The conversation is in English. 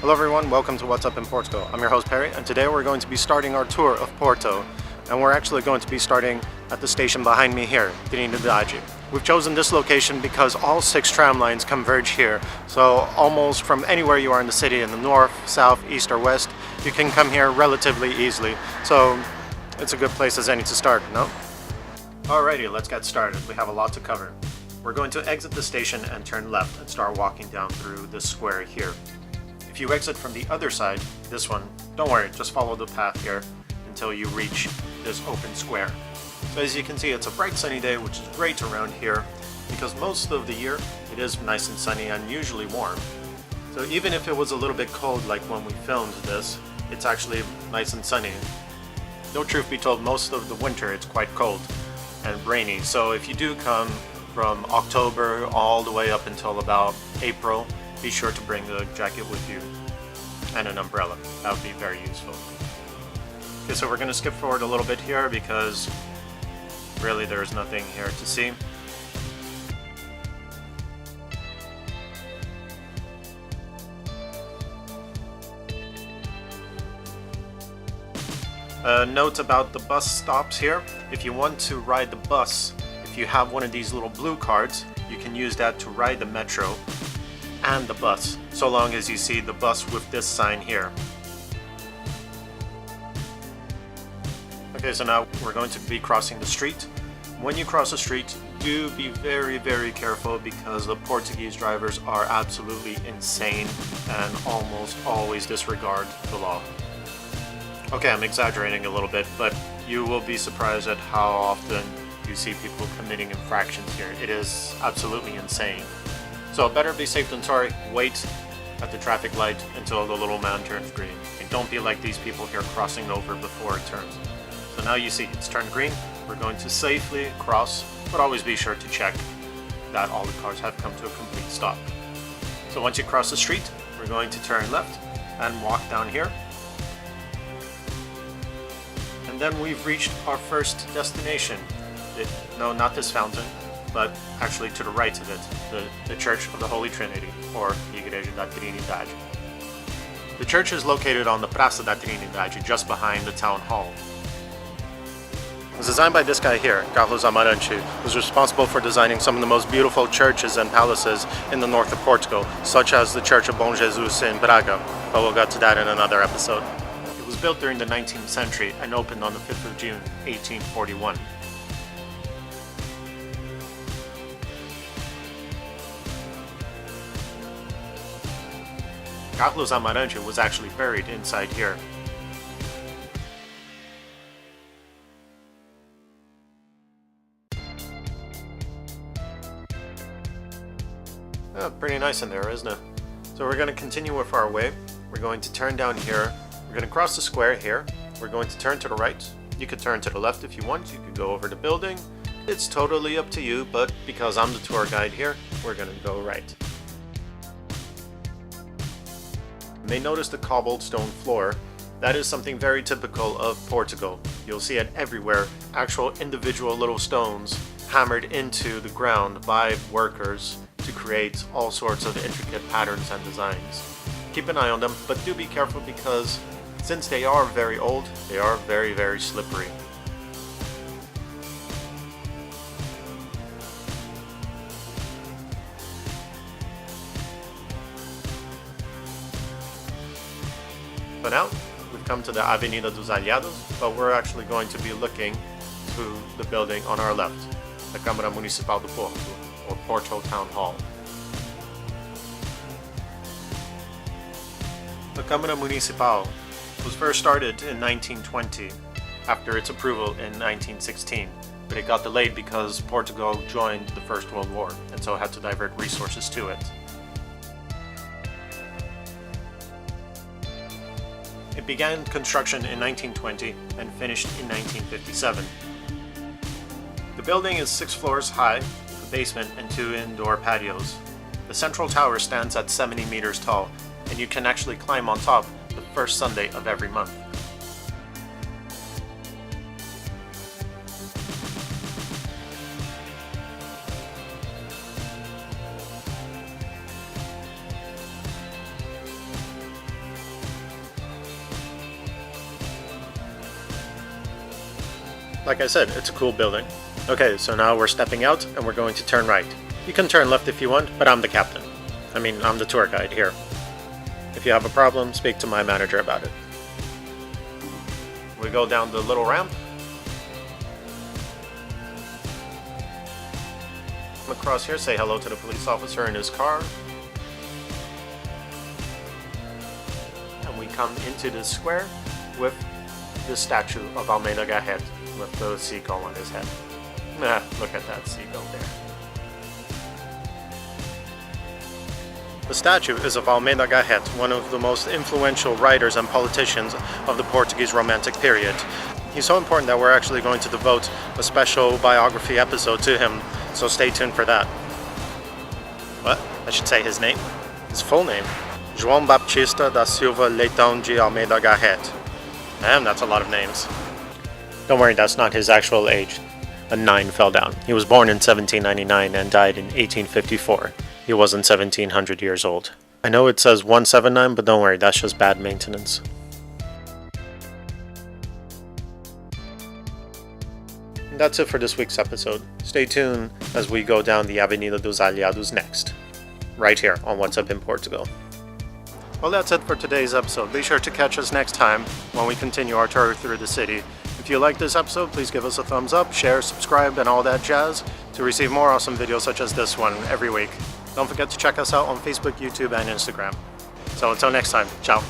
Hello everyone, welcome to What's Up in Portugal. I'm your host Perry, and today we're going to be starting our tour of Porto. And we're actually going to be starting at the station behind me here, Trindade. We've chosen this location because all 6 tram lines converge here. So almost from anywhere you are in the city, in the north, south, east or west, you can come here relatively easily. So it's a good place as any to start, no? Alrighty, let's get started. We have a lot to cover. We're going to exit the station and turn left and start walking down through this square here. If you exit from the other side, this one, don't worry, just follow the path here until you reach this open square. So as you can see, it's a bright sunny day, which is great around here because most of the year it is nice and sunny and usually warm. So even if it was a little bit cold like when we filmed this, it's actually nice and sunny. Though truth be told, most of the winter it's quite cold and rainy. So if you do come from October all the way up until about April, be sure to bring a jacket with you and an umbrella. That would be very useful. Okay, so we're going to skip forward a little bit here because really there's nothing here to see. Note about the bus stops here. If you want to ride the bus, if you have one of these little blue cards, you can use that to ride the metro and the bus, so long as you see the bus with this sign here. Okay, so now we're going to be crossing the street. When you cross the street, do be very, very careful because the Portuguese drivers are absolutely insane and almost always disregard the law. Okay, I'm exaggerating a little bit, but you will be surprised at how often you see people committing infractions here. It is absolutely insane. So better be safe than sorry. Wait at the traffic light until the little man turns green. And don't be like these people here crossing over before it turns. So now you see it's turned green. We're going to safely cross, but always be sure to check that all the cars have come to a complete stop. So once you cross the street, we're going to turn left and walk down here. And then we've reached our first destination. No, not this fountain, but actually to the right of it, the Church of the Holy Trinity, or Igreja da Trindade. The church is located on the Praça da Trindade, just behind the town hall. It was designed by this guy here, Carlos Amarante, who's responsible for designing some of the most beautiful churches and palaces in the north of Portugal, such as the Church of Bom Jesus in Braga, but we'll get to that in another episode. It was built during the 19th century and opened on the 5th of June, 1841. Carlos Amarante was actually buried inside here. Oh, pretty nice in there, isn't it? So we're going to continue with our way. We're going to turn down here. We're going to cross the square here. We're going to turn to the right. You could turn to the left if you want. You could go over the building. It's totally up to you, but because I'm the tour guide here, we're going to go right. You may notice the cobblestone floor. That is something very typical of Portugal. You'll see it everywhere, actual individual little stones hammered into the ground by workers to create all sorts of intricate patterns and designs. Keep an eye on them, but do be careful because since they are very old, they are very, very slippery. For now, we've come to the Avenida dos Aliados, but we're actually going to be looking to the building on our left, the Câmara Municipal de Porto, or Porto Town Hall. The Câmara Municipal was first started in 1920, after its approval in 1916, but it got delayed because Portugal joined the First World War, and so had to divert resources to it. It began construction in 1920 and finished in 1957. The building is 6 floors high, with a basement and 2 indoor patios. The central tower stands at 70 meters tall, and you can actually climb on top the first Sunday of every month. Like I said, it's a cool building. Okay, so now we're stepping out and we're going to turn right. You can turn left if you want, but I'm the captain. I mean, I'm the tour guide here. If you have a problem, speak to my manager about it. We go down the little ramp. Come across here, say hello to the police officer in his car. And we come into the square with the statue of Almeida Garrett with the seagull on his head. Look at that seagull there. The statue is of Almeida Garrett, one of the most influential writers and politicians of the Portuguese Romantic period. He's so important that we're actually going to devote a special biography episode to him, so stay tuned for that. What? I should say his name. His full name. João Baptista da Silva Leitão de Almeida Garrett. Damn, that's a lot of names. Don't worry, that's not his actual age. A 9 fell down. He was born in 1799 and died in 1854. He wasn't 1700 years old. I know it says 179, but don't worry, that's just bad maintenance. And that's it for this week's episode. Stay tuned as we go down the Avenida dos Aliados next. Right here on What's Up in Portugal. Well, that's it for today's episode. Be sure to catch us next time when we continue our tour through the city. If you like this episode, please give us a thumbs up, share, subscribe, and all that jazz to receive more awesome videos such as this one every week. Don't forget to check us out on Facebook, YouTube, and Instagram. So until next time, ciao.